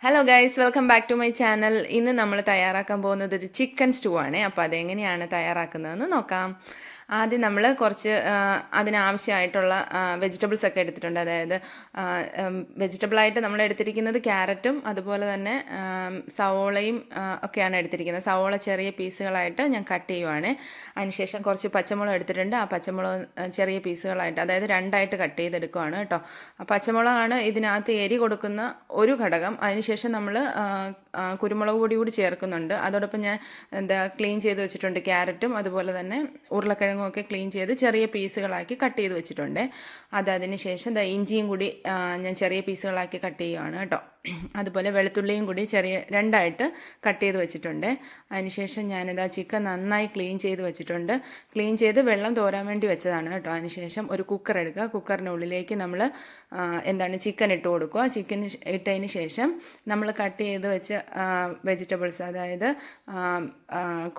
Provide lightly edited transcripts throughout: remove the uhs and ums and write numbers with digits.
Hello guys, welcome back to my channel. ഇന്ന് നമ്മൾ തയ്യാറാക്കാൻ പോകുന്നത് ഒരു ചിക്കൻ സ്റ്റൂ ആണ്. അപ്പോൾ അതെങ്ങനെയാണ് തയ്യാറാക്കുന്നതെന്ന് നോക്കാം. ആദ്യം നമ്മൾ കുറച്ച് അതിനാവശ്യമായിട്ടുള്ള വെജിറ്റബിൾസ് ഒക്കെ എടുത്തിട്ടുണ്ട്. അതായത് വെജിറ്റബിളായിട്ട് നമ്മൾ എടുത്തിരിക്കുന്നത് ക്യാരറ്റും അതുപോലെ തന്നെ സവോളയും ഒക്കെയാണ് എടുത്തിരിക്കുന്നത്. സവോള ചെറിയ പീസുകളായിട്ട് ഞാൻ കട്ട് ചെയ്യുവാണ്. അതിനുശേഷം കുറച്ച് പച്ചമുളക് എടുത്തിട്ടുണ്ട്. ആ പച്ചമുളക് ചെറിയ പീസുകളായിട്ട്, അതായത് രണ്ടായിട്ട് കട്ട് ചെയ്തെടുക്കുവാണ് കേട്ടോ. പച്ചമുളകാണ് ഇതിനകത്ത് എരി കൊടുക്കുന്ന ഒരു ഘടകം. അതിനുശേഷം നമ്മൾ കുരുമുളക് പൊടി കൂടി ചേർക്കുന്നുണ്ട്. അതോടൊപ്പം ഞാൻ ക്ലീൻ ചെയ്ത് വെച്ചിട്ടുണ്ട് ക്യാരറ്റും അതുപോലെ തന്നെ ഉരുളക്കിഴങ്ങും ഒക്കെ ക്ലീൻ ചെയ്ത് ചെറിയ പീസുകളാക്കി കട്ട് ചെയ്ത് വെച്ചിട്ടുണ്ട്. അതിന് ശേഷം ഇഞ്ചിയും കൂടി ഞാൻ ചെറിയ പീസുകളാക്കി കട്ട് ചെയ്യുകയാണ് കേട്ടോ. അതുപോലെ വെളുത്തുള്ളിയും കൂടി രണ്ടായിട്ട് കട്ട് ചെയ്ത് വെച്ചിട്ടുണ്ട്. അതിനുശേഷം ഞാനിതാ ചിക്കൻ നന്നായി ക്ലീൻ ചെയ്ത് വെച്ചിട്ടുണ്ട്. ക്ലീൻ ചെയ്ത് വെള്ളം തോരാൻ വേണ്ടി വെച്ചതാണ് കേട്ടോ. അതിനുശേഷം ഒരു കുക്കർ എടുക്കുക. കുക്കറിൻ്റെ ഉള്ളിലേക്ക് നമ്മൾ ചിക്കൻ ഇട്ട് കൊടുക്കുക. ചിക്കൻ ഇട്ടതിന് ശേഷം നമ്മൾ കട്ട് ചെയ്ത് വെച്ച വെജിറ്റബിൾസ്, അതായത്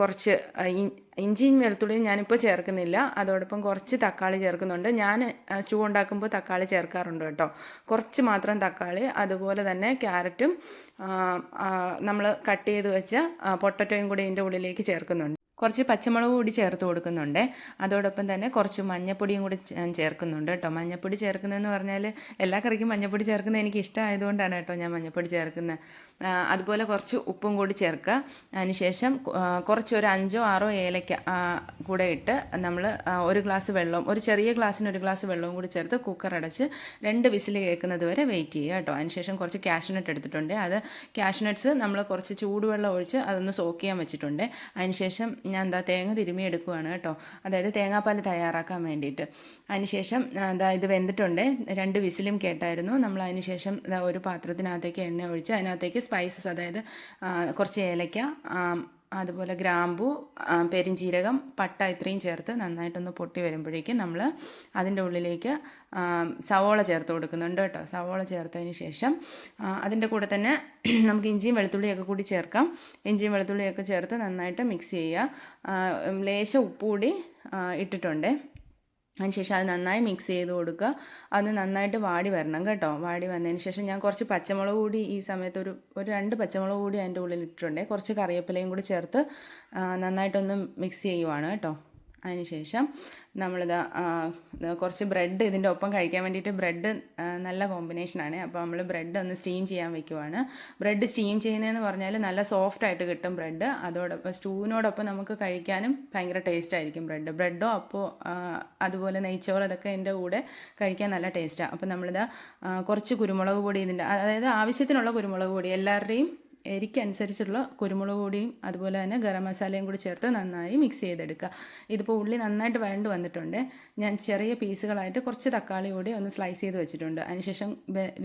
കുറച്ച് ഇഞ്ചിയും വെളുത്തുള്ളിയും ഞാനിപ്പോൾ ചേർക്കുന്നില്ല. അതോടൊപ്പം കുറച്ച് തക്കാളി ചേർക്കുന്നുണ്ട്. ഞാൻ സ്റ്റൂ ഉണ്ടാക്കുമ്പോൾ തക്കാളി ചേർക്കാറുണ്ട് കേട്ടോ. കുറച്ച് മാത്രം തക്കാളി, അതുപോലെ തന്നെ ക്യാരറ്റും നമ്മൾ കട്ട് ചെയ്ത് വെച്ച പൊട്ടറ്റോയും കൂടി ഇതിൻ്റെ ഉള്ളിലേക്ക് ചേർക്കുന്നുണ്ട്. കുറച്ച് പച്ചമുളക് കൂടി ചേർത്ത് കൊടുക്കുന്നുണ്ട്. അതോടൊപ്പം തന്നെ കുറച്ച് മഞ്ഞൾപ്പൊടിയും കൂടി ചേർക്കുന്നുണ്ട് കേട്ടോ. മഞ്ഞൾപ്പൊടി ചേർക്കുന്നതെന്ന് പറഞ്ഞാൽ എല്ലാ കറിക്കും മഞ്ഞൾപ്പൊടി ചേർക്കുന്നത് എനിക്ക് ഇഷ്ടമായതുകൊണ്ടാണ് കേട്ടോ ഞാൻ മഞ്ഞൾപ്പൊടി ചേർക്കുന്നത്. അതുപോലെ കുറച്ച് ഉപ്പും കൂടി ചേർക്കുക. അതിനുശേഷം കുറച്ച് ഒരു 5-6 ഏലക്ക കൂടെ ഇട്ട് നമ്മൾ ഒരു ഗ്ലാസ് വെള്ളം, ഒരു ചെറിയ ഗ്ലാസ്സിന് ഒരു ഗ്ലാസ് വെള്ളവും കൂടി ചേർത്ത് കുക്കർ അടച്ച് 2 വിസിൽ കേൾക്കുന്നത് വരെ വെയിറ്റ് ചെയ്യുക കേട്ടോ. അതിനുശേഷം കുറച്ച് കാഷ്നട്ട് എടുത്തിട്ടുണ്ട്. അത് കാഷ്നട്ട്സ് നമ്മൾ കുറച്ച് ചൂടുവെള്ളം ഒഴിച്ച് അതൊന്ന് സോക്ക് ചെയ്യാൻ വെച്ചിട്ടുണ്ട്. അതിനുശേഷം ഞാൻ തേങ്ങ തിരുമ്മി എടുക്കുകയാണ് കേട്ടോ. അതായത് തേങ്ങാപ്പാൽ തയ്യാറാക്കാൻ വേണ്ടിയിട്ട്. അതിനുശേഷം ഇത് വെന്തിട്ടുണ്ട്. 2 വിസിലും കേട്ടായിരുന്നു. നമ്മൾ അതിനുശേഷം ഒരു പാത്രത്തിനകത്തേക്ക് എണ്ണ ഒഴിച്ച് അതിനകത്തേക്ക് സ്പൈസസ്, അതായത് കുറച്ച് ഏലക്ക, അതുപോലെ ഗ്രാമ്പു, പെരിഞ്ചീരകം, പട്ട ഇത്രയും ചേർത്ത് നന്നായിട്ടൊന്ന് പൊട്ടി വരുമ്പോഴേക്കും നമ്മൾ അതിൻ്റെ ഉള്ളിലേക്ക് സവോള ചേർത്ത് കൊടുക്കുന്നുണ്ട് കേട്ടോ. സവോള ചേർത്തതിന് ശേഷം അതിൻ്റെ കൂടെ തന്നെ നമുക്ക് ഇഞ്ചിയും വെളുത്തുള്ളിയൊക്കെ കൂടി ചേർക്കാം. ഇഞ്ചിയും വെളുത്തുള്ളിയൊക്കെ ചേർത്ത് നന്നായിട്ട് മിക്സ് ചെയ്യുക. ലേശം ഉപ്പ് കൂടി ഇട്ടിട്ടുണ്ട്. അതിനുശേഷം അത് നന്നായി മിക്സ് ചെയ്ത് കൊടുക്കുക. അത് നന്നായിട്ട് വാടി വരണം കേട്ടോ. വാടി വന്നതിന് ശേഷം ഞാൻ കുറച്ച് പച്ചമുളക് കൂടി ഈ സമയത്ത് ഒരു 2 പച്ചമുളക് കൂടി അതിൻ്റെ ഉള്ളിൽ ഇട്ടിട്ടുണ്ട്. കുറച്ച് കറിവേപ്പിലയും കൂടി ചേർത്ത് നന്നായിട്ടൊന്ന് മിക്സ് ചെയ്യുവാണ് കേട്ടോ. അതിനുശേഷം നമ്മളിത് കുറച്ച് ബ്രെഡ് ഇതിൻ്റെ ഒപ്പം കഴിക്കാൻ വേണ്ടിയിട്ട് ബ്രെഡ് നല്ല കോമ്പിനേഷനാണ്. അപ്പോൾ നമ്മൾ ബ്രെഡ് ഒന്ന് സ്റ്റീം ചെയ്യാൻ വെക്കുവാണ്. ബ്രെഡ് സ്റ്റീം ചെയ്യുന്നതെന്ന് പറഞ്ഞാൽ നല്ല സോഫ്റ്റായിട്ട് കിട്ടും ബ്രെഡ്. അതോടൊപ്പം സ്റ്റൂവിനോടൊപ്പം നമുക്ക് കഴിക്കാനും ഭയങ്കര ടേസ്റ്റ് ആയിരിക്കും ബ്രെഡോ അപ്പോൾ അതുപോലെ നെയ്ച്ചോറ്, അതൊക്കെ ഇതിൻ്റെ കൂടെ കഴിക്കാൻ നല്ല ടേസ്റ്റാണ്. അപ്പോൾ നമ്മളിത് കുറച്ച് കുരുമുളക് പൊടി, ഇതിൻ്റെ അതായത് ആവശ്യത്തിനുള്ള കുരുമുളക് പൊടി, എല്ലാവരുടെയും എരിക്കനുസരിച്ചുള്ള കുരുമുളക് പൊടിയും അതുപോലെ തന്നെ ഗരം മസാലയും കൂടി ചേർത്ത് നന്നായി മിക്സ് ചെയ്തെടുക്കുക. ഇതിപ്പോൾ ഉള്ളി നന്നായിട്ട് വഴണ്ട് വന്നിട്ടുണ്ട്. ഞാൻ ചെറിയ പീസുകളായിട്ട് കുറച്ച് തക്കാളി കൂടി ഒന്ന് സ്ലൈസ് ചെയ്ത് വെച്ചിട്ടുണ്ട്. അതിനുശേഷം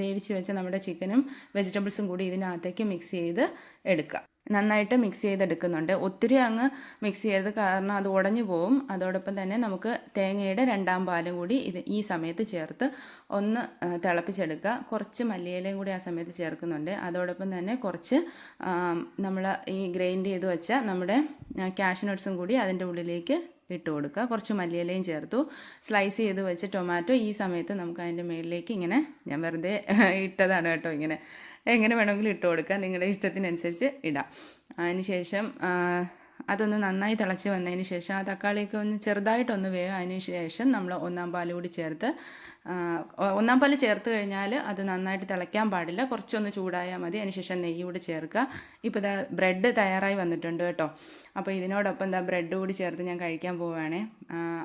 വേവിച്ച് വെച്ച നമ്മുടെ ചിക്കനും വെജിറ്റബിൾസും കൂടി ഇതിനകത്തേക്ക് മിക്സ് ചെയ്ത് എടുക്കുക. നന്നായിട്ട് മിക്സ് ചെയ്തെടുക്കുന്നുണ്ട്. ഒത്തിരി അങ്ങ് മിക്സ് ചെയ്ത്, കാരണം അത് ഉടഞ്ഞു പോവും. അതോടൊപ്പം തന്നെ നമുക്ക് തേങ്ങയുടെ 2ാം പാലും കൂടി ഈ സമയത്ത് ചേർത്ത് ഒന്ന് തിളപ്പിച്ചെടുക്കുക. കുറച്ച് മല്ലിയിലയും കൂടി ആ സമയത്ത് ചേർക്കുന്നുണ്ട്. അതോടൊപ്പം തന്നെ കുറച്ച് നമ്മൾ ഈ ഗ്രൈൻഡ് ചെയ്ത് വെച്ച നമ്മുടെ കാഷ്നട്ട്സും കൂടി അതിൻ്റെ ഉള്ളിലേക്ക് ഇട്ട് കൊടുക്കുക. കുറച്ച് മല്ലിയിലയും ചേർത്തു. സ്ലൈസ് ചെയ്ത് വെച്ച ടൊമാറ്റോ ഈ സമയത്ത് നമുക്ക് അതിൻ്റെ മുകളിലേക്ക് ഇങ്ങനെ, ഞാൻ വെറുതെ ഇട്ടതാണ് കേട്ടോ, എങ്ങനെ വേണമെങ്കിലും ഇട്ട് കൊടുക്കുക, നിങ്ങളുടെ ഇഷ്ടത്തിനനുസരിച്ച് ഇടാം. അതിനുശേഷം അതൊന്ന് നന്നായി തിളച്ച് വന്നതിന് ശേഷം ആ തക്കാളിയൊക്കെ ഒന്ന് ചെറുതായിട്ടൊന്ന് വേഗം, അതിന് ശേഷം നമ്മൾ 1ാം പാൽ കൂടി ചേർത്ത്, 1ാം പാൽ ചേർത്ത് കഴിഞ്ഞാൽ അത് നന്നായിട്ട് തിളയ്ക്കാൻ പാടില്ല, കുറച്ചൊന്ന് ചൂടായാൽ മതി. അതിനുശേഷം നെയ്യ് കൂടി ചേർക്കുക. ഇപ്പോൾ ബ്രെഡ് തയ്യാറായി വന്നിട്ടുണ്ട് കേട്ടോ. അപ്പോൾ ഇതിനോടൊപ്പം ബ്രെഡ് കൂടി ചേർത്ത് ഞാൻ കഴിക്കാൻ പോവുകയാണേ.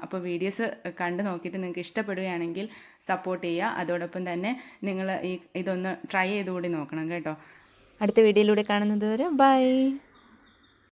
അപ്പോൾ വീഡിയോസ് കണ്ട് നോക്കിയിട്ട് നിങ്ങൾക്ക് ഇഷ്ടപ്പെടുകയാണെങ്കിൽ സപ്പോർട്ട് ചെയ്യുക. അതോടൊപ്പം തന്നെ നിങ്ങൾ ഇതൊന്ന് ട്രൈ ചെയ്തുകൂടി നോക്കണം കേട്ടോ. അടുത്ത വീഡിയോയിലൂടെ കാണുന്നത് വരെ ബൈ.